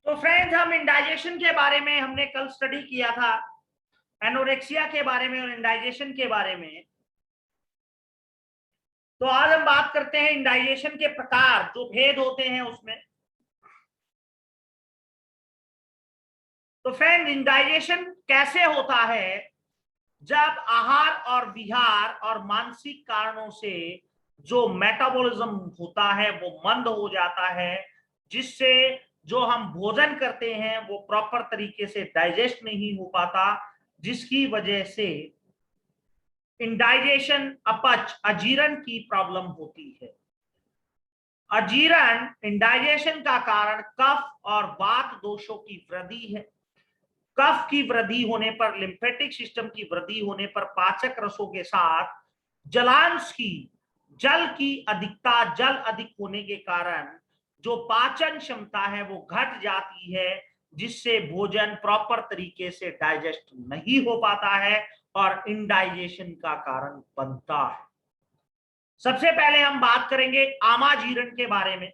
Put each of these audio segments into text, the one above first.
तो फ्रेंड्स, हम इंडाइजेशन के बारे में हमने कल स्टडी किया था, एनोरेक्सिया के बारे में और इंडाइजेशन के बारे में। तो आज हम बात करते हैं इंडाइजेशन के प्रकार, जो भेद होते हैं उसमें। तो फ्रेंड, इंडाइजेशन कैसे होता है? जब आहार और विहार और मानसिक कारणों से जो मेटाबॉलिज्म होता है वो मंद हो जाता है, जिससे जो हम भोजन करते हैं वो प्रॉपर तरीके से डाइजेस्ट नहीं हो पाता, जिसकी वजह से इंडाइजेशन, अपच, अजीरण की प्रॉब्लम होती है। अजीरण, इंडाइजेशन का कारण कफ और वात दोषों की वृद्धि है। कफ की वृद्धि होने पर, लिम्फेटिक सिस्टम की वृद्धि होने पर पाचक रसों के साथ जलांश की, जल की अधिकता, जल अधिक होने के कारण जो पाचन क्षमता है वो घट जाती है, जिससे भोजन प्रॉपर तरीके से डाइजेस्ट नहीं हो पाता है और इंडाइजेशन का कारण बनता है। सबसे पहले हम बात करेंगे आमाजीरण के बारे में।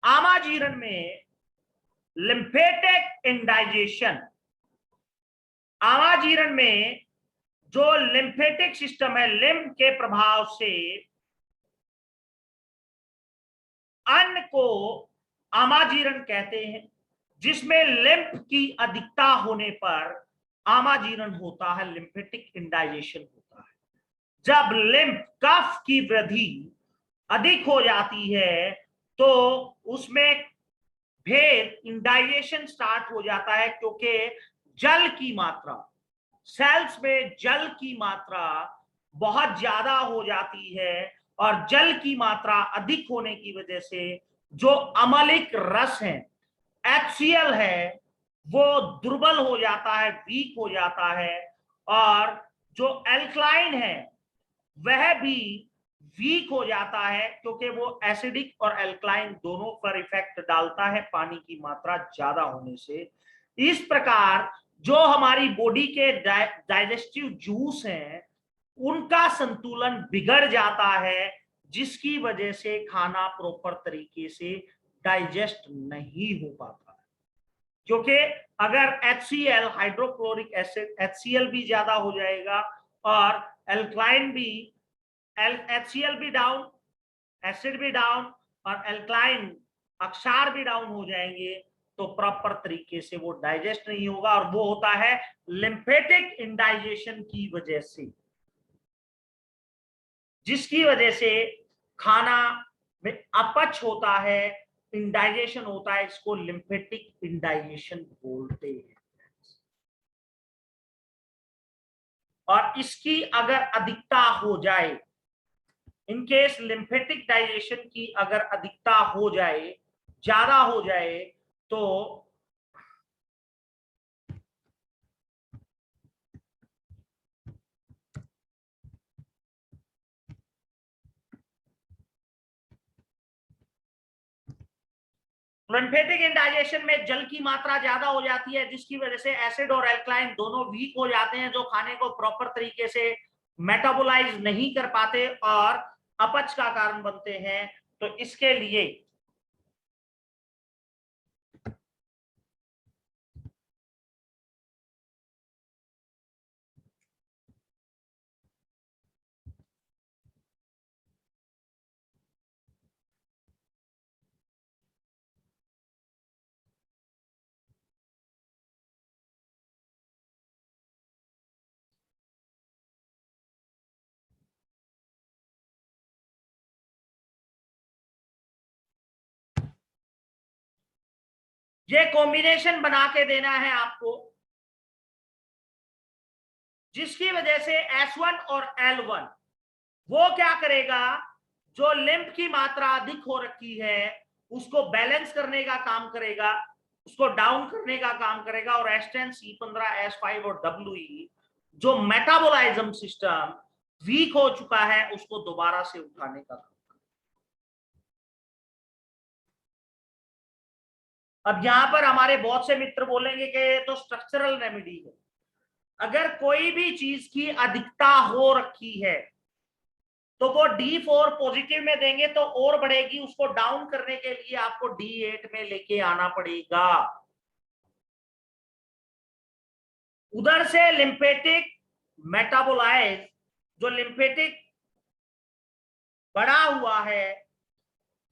आमाजीरण में लिम्फेटिक इंडाइजेशन, आमाजीरण में जो लिम्फेटिक सिस्टम है, लिम्फ के प्रभाव से अन्न को आमाजीरण कहते हैं, जिसमें लिम्फ की अधिकता होने पर आमाजीरण होता है, लिम्फेटिक इंडाइजेशन होता है। जब लिम्फ, कफ की वृद्धि अधिक हो जाती है तो उसमें भेद, इंडाइजेशन स्टार्ट हो जाता है, क्योंकि जल की मात्रा, सेल्स में जल की मात्रा बहुत ज्यादा हो जाती है और जल की मात्रा अधिक होने की वजह से जो अम्लिक रस है, HCl है, वो दुर्बल हो जाता है, वीक हो जाता है। और जो एल्कलाइन है वह भी वीक हो जाता है, क्योंकि वो एसिडिक और एल्कलाइन दोनों पर इफेक्ट डालता है पानी की मात्रा ज्यादा होने से। इस प्रकार जो हमारी बॉडी के डाइजेस्टिव जूस हैं उनका संतुलन बिगड़ जाता है, जिसकी वजह से खाना प्रॉपर तरीके से डाइजेस्ट नहीं हो पाता है। क्योंकि अगर HCl, हाइड्रोक्लोरिक एसिड, HCl भी ज्यादा हो जाएगा और एल्कलाइन भी, HCl भी डाउन, एसिड भी डाउन और एल्कलाइन अक्षार भी डाउन हो जाएंगे, तो प्रॉपर तरीके से वो डाइजेस्ट नहीं होगा और वो होता है लिम्फेटिक इंडाइजेशन की वजह से, जिसकी वजह से खाना में अपच होता है, इंडाइजेशन होता है। इसको लिम्फेटिक इंडाइजेशन बोलते हैं। और इसकी अगर अधिकता हो जाए, इनकेस लिम्फेटिक डाइजेशन की अगर अधिकता हो जाए, ज्यादा हो जाए, तो लिम्फेटिक इंडाइजेशन में जल की मात्रा ज्यादा हो जाती है, जिसकी वजह से एसिड और एल्कलाइन दोनों वीक हो जाते हैं, जो खाने को प्रॉपर तरीके से मेटाबोलाइज नहीं कर पाते और अपच का कारण बनते हैं। तो इसके लिए ये कॉम्बिनेशन बना के देना है आपको, जिसकी वजह से S1 और L1 वो क्या करेगा, जो लिम्फ की मात्रा अधिक हो रखी है उसको बैलेंस करने का काम करेगा, उसको डाउन करने का काम करेगा। और S10, C15, S5 और WE, जो मेटाबोलाइज्म सिस्टम वीक हो चुका है, उसको दोबारा से उठाने का काम। अब यहां पर हमारे बहुत से मित्र बोलेंगे कि ये तो स्ट्रक्चरल रेमेडी है। अगर कोई भी चीज की अधिकता हो रखी है तो वो D4 पॉजिटिव में देंगे तो और बढ़ेगी, उसको डाउन करने के लिए आपको D8 में लेके आना पड़ेगा। उधर से लिम्फेटिक मेटाबोलाइज, जो लिम्फेटिक बढ़ा हुआ है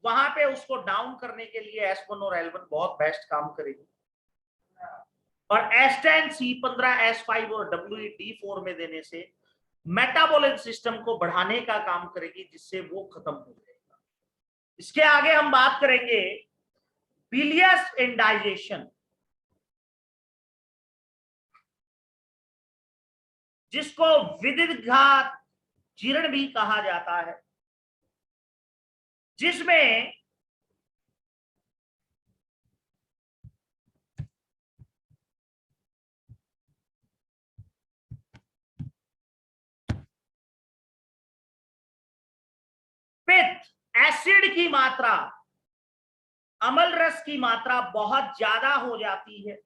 वहां पे उसको डाउन करने के लिए S1 और L1 बहुत बेस्ट काम करेगी, और S10 C15 S5 और WD4 में देने से मेटाबॉलिक सिस्टम को बढ़ाने का काम करेगी, जिससे वो खत्म हो जाएगा। इसके आगे हम बात करेंगे बिलियस इंडाइजेशन, जिसको विदघात जीर्ण भी कहा जाता है, जिसमें पित्त, एसिड की मात्रा, अम्ल रस की मात्रा बहुत ज्यादा हो जाती है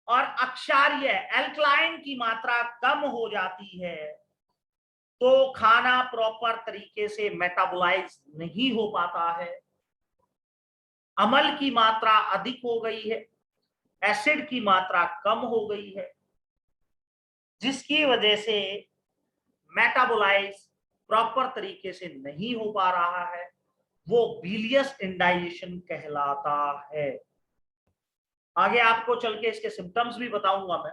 और अक्षारीय एल्कलाइन की मात्रा कम हो जाती है, तो खाना प्रॉपर तरीके से मेटाबोलाइज नहीं हो पाता है। अम्ल की मात्रा अधिक हो गई है, एसिड की मात्रा कम हो गई है, जिसकी वजह से मेटाबोलाइज प्रॉपर तरीके से नहीं हो पा रहा है, वो बिलियस इंडाइजेशन कहलाता है। आगे आपको चल के इसके सिम्टम्स भी बताऊंगा मैं।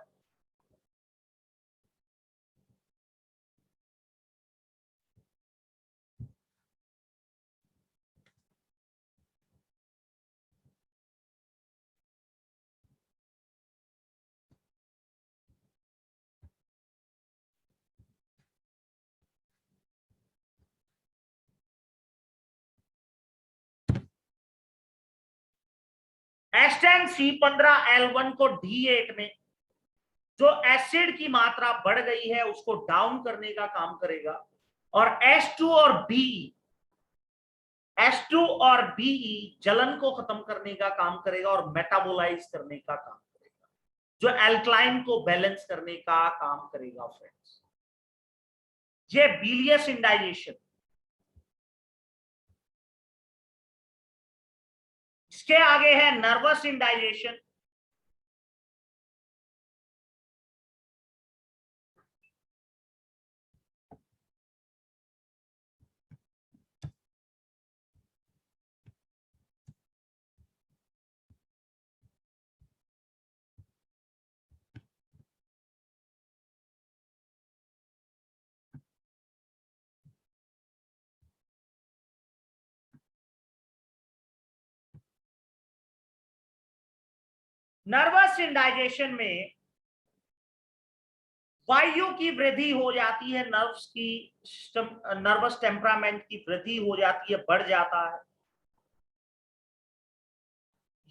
S10 C15 L1 को D8 में जो एसिड की मात्रा बढ़ गई है उसको डाउन करने का काम करेगा, और S2 और BE जलन को खत्म करने का काम करेगा और मेटाबोलाइज करने का काम करेगा, जो एल्कलाइन को बैलेंस करने का काम करेगा। फ्रेंड्स, ये बिलियस इंडाइजेशन। इसके आगे है नर्वस इंडाइजेशन। नर्वस इंडाइजेशन में वायु की वृद्धि हो जाती है, नर्व्स की सिस्टम, नर्वस टेम्परामेंट की वृद्धि हो जाती है, बढ़ जाता है,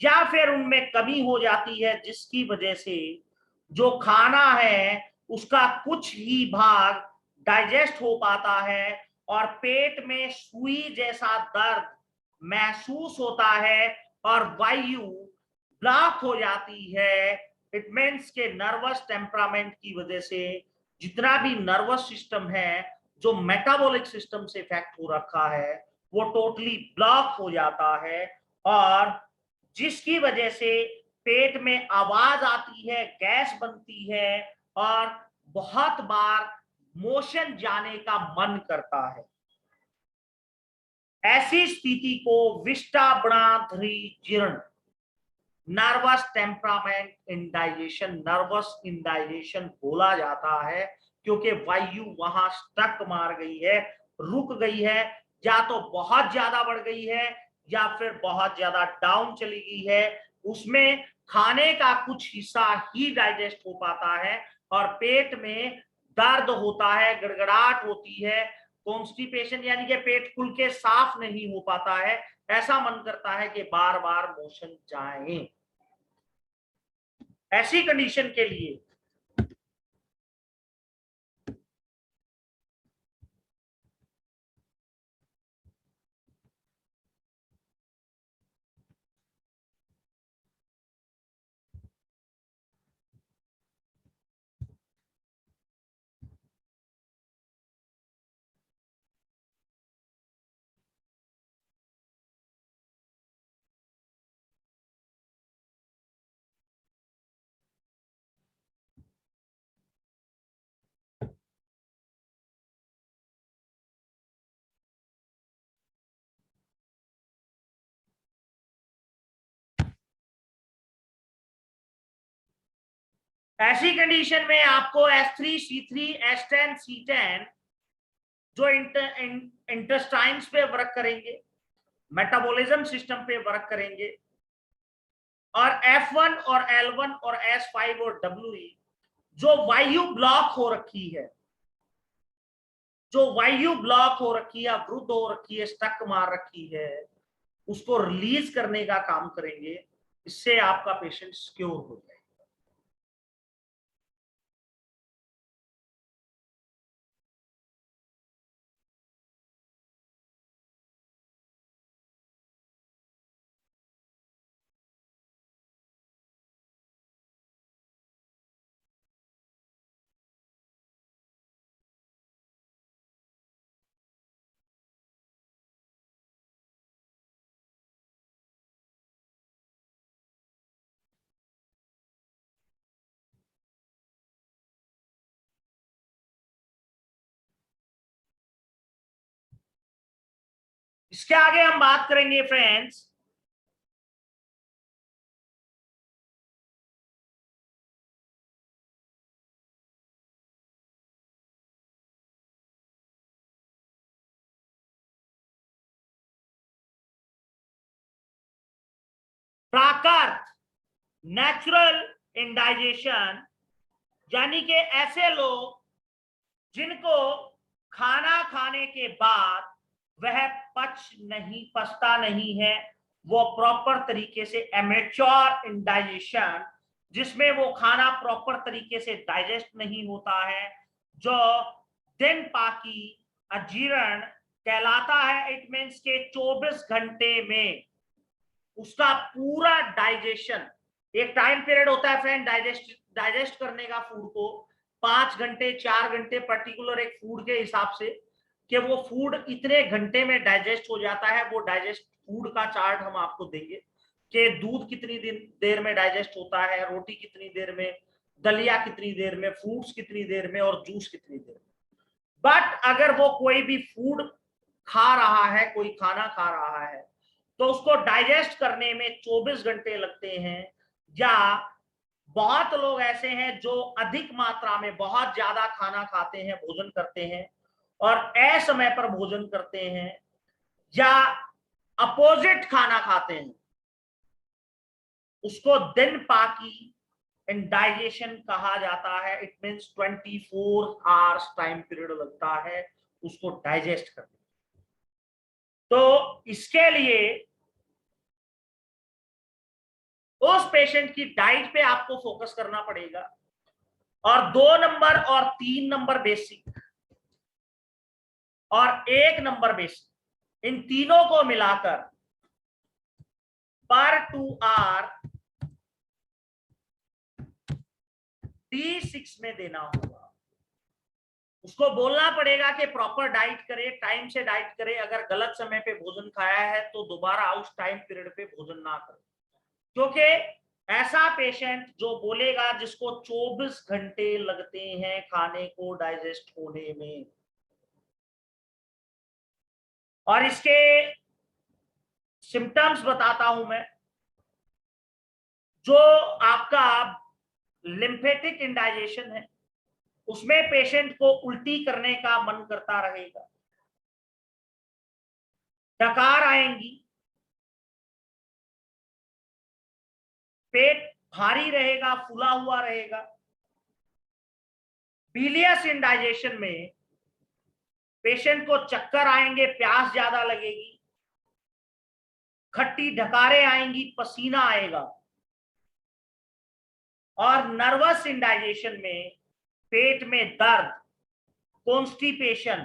या फिर उनमें कमी हो जाती है, जिसकी वजह से जो खाना है उसका कुछ ही भाग डाइजेस्ट हो पाता है और पेट में सुई जैसा दर्द महसूस होता है और वायु ब्लॉक हो जाती है। इट मीन्स के नर्वस टेम्परामेंट की वजह से जितना भी नर्वस सिस्टम है, जो मेटाबॉलिक सिस्टम से इफेक्ट हो रखा है, वो टोटली ब्लॉक हो जाता है, और जिसकी वजह से पेट में आवाज आती है, गैस बनती है, और बहुत बार मोशन जाने का मन करता है। ऐसी स्थिति को विष्टाभणाधरी जीर्ण, nervous temperament indigestion, nervous indigestion बोला जाता है, क्योंकि वायु वहां स्टक मार गई है, रुक गई है, या तो बहुत ज्यादा बढ़ गई है या फिर बहुत ज्यादा डाउन चली गई है। उसमें खाने का कुछ हिस्सा ही डाइजेस्ट हो पाता है और पेट में दर्द होता है, गड़गड़ाहट होती है, कॉन्स्टिपेशन यानी कि पेट खुल के साफ नहीं हो पाता है, ऐसा मन करता है कि बार बार मोशन जाए। ऐसी कंडीशन के लिए ऐसी कंडीशन में आपको H3C3 H10 C10 जो इंटेस्टाइन्स पे वर्क करेंगे, मेटाबॉलिज्म सिस्टम पे वर्क करेंगे, और F1 और L1 और S5 और WE जो वायु ब्लॉक हो रखी है, जो वायु ब्लॉक हो रखी है, अवरुद्ध हो रखी है, स्टक मार रखी है, उसको रिलीज करने का काम करेंगे। इससे आपका पेशेंट सिक्योर हो जाएगा। इसके आगे हम बात करेंगे फ्रेंड्स प्राकृत नेचुरल इंडाइजेशन, यानी कि ऐसे लोग जिनको खाना खाने के बाद वह पचता नहीं है, वो प्रॉपर तरीके से एमेच्योर इंडाइजेशन, जिसमें वो खाना प्रॉपर तरीके से डाइजेस्ट नहीं होता है, जो दिन पाकी अजीर्ण कहलाता है। इट मीन्स के 24 घंटे में उसका पूरा डाइजेशन, एक टाइम पीरियड होता है फ्रेंड डाइजेस्ट करने का फूड को, 5 घंटे 4 घंटे पर्टिकुलर एक फूड के हिसाब से, कि वो फूड इतने घंटे में डाइजेस्ट हो जाता है। वो डाइजेस्ट फूड का चार्ट हम आपको देंगे कि दूध कितनी देर में डाइजेस्ट होता है, रोटी कितनी देर में, दलिया कितनी देर में, फ्रूट्स कितनी देर में, और जूस कितनी देर में। बट अगर वो कोई भी फूड खा रहा है, कोई खाना खा रहा है, तो उसको डाइजेस्ट करने में 24 घंटे लगते हैं। या बहुत लोग ऐसे हैं जो अधिक मात्रा में बहुत ज्यादा खाना खाते हैं, भोजन करते हैं, और असमय पर भोजन करते हैं, या अपोजिट खाना खाते हैं, उसको दिन पाकी इंडाइजेशन कहा जाता है। It means 24 hours time period लगता है उसको डाइजेस्ट करने। तो इसके लिए उस पेशेंट की डाइट पे आपको फोकस करना पड़ेगा, और 2 नंबर और 3 नंबर बेसिक और 1 नंबर बेसिक, इन तीनों को मिलाकर पर 2 आवर D6 में देना होगा। उसको बोलना पड़ेगा कि प्रॉपर डाइट करे, टाइम से डाइट करे, अगर गलत समय पे भोजन खाया है तो दोबारा उस टाइम पीरियड पे भोजन ना करे। क्योंकि ऐसा पेशेंट जो बोलेगा जिसको 24 घंटे लगते हैं खाने को डाइजेस्ट होने में, और इसके सिम्टम्स बताता हूं मैं। जो आपका लिम्फेटिक इंडाइजेशन है, उसमें पेशेंट को उल्टी करने का मन करता रहेगा, डकार आएंगी, पेट भारी रहेगा, फूला हुआ रहेगा। बिलियस इंडाइजेशन में पेशेंट को चक्कर आएंगे, प्यास ज्यादा लगेगी, खट्टी ढकारे आएंगी, पसीना आएगा। और नर्वस इंडाइजेशन में पेट में दर्द, कॉन्स्टिपेशन,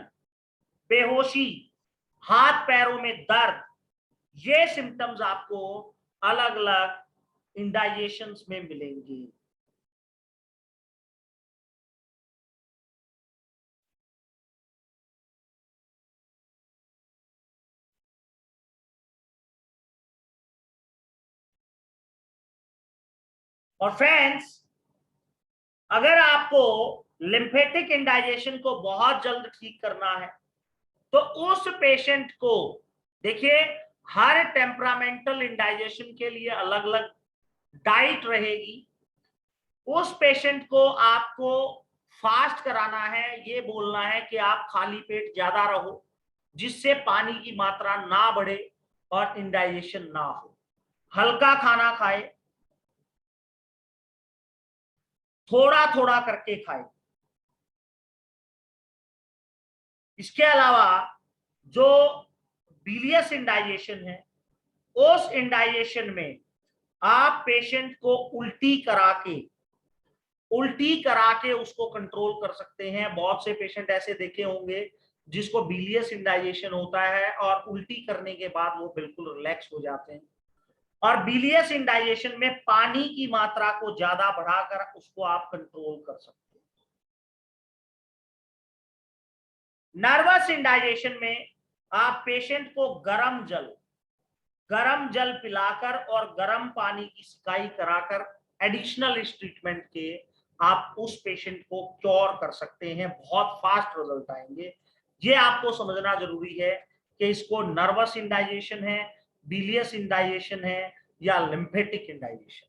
बेहोशी, हाथ पैरों में दर्द, ये सिम्टम्स आपको अलग अलग इंडाइजेशन में मिलेंगे। और फ्रेंड्स, अगर आपको लिम्फेटिक इंडाइजेशन को बहुत जल्द ठीक करना है, तो उस पेशेंट को देखिए, हर टेम्परामेंटल इंडाइजेशन के लिए अलग अलग डाइट रहेगी। उस पेशेंट को आपको फास्ट कराना है, ये बोलना है कि आप खाली पेट ज्यादा रहो, जिससे पानी की मात्रा ना बढ़े और इंडाइजेशन ना हो। हल्का खाना खाए, थोड़ा थोड़ा करके खाए। इसके अलावा जो बिलियस इंडाइजेशन है, उस इंडाइजेशन में आप पेशेंट को उल्टी करा के उसको कंट्रोल कर सकते हैं। बहुत से पेशेंट ऐसे देखे होंगे जिसको बिलियस इंडाइजेशन होता है और उल्टी करने के बाद वो बिल्कुल रिलैक्स हो जाते हैं। और बिलियस इंडाइजेशन में पानी की मात्रा को ज्यादा बढ़ाकर उसको आप कंट्रोल कर सकते हैं। नर्वस इंडाइजेशन में आप पेशेंट को गरम जल पिलाकर और गरम पानी की सिकाई कराकर एडिशनल इस ट्रीटमेंट के आप उस पेशेंट को क्योर कर सकते हैं। बहुत फास्ट रिजल्ट आएंगे। ये आपको समझना जरूरी है कि इसको नर्वस इंडाइजेशन है, बिलियस इंडाइजेशन है या लिम्फेटिक इंडाइजेशन।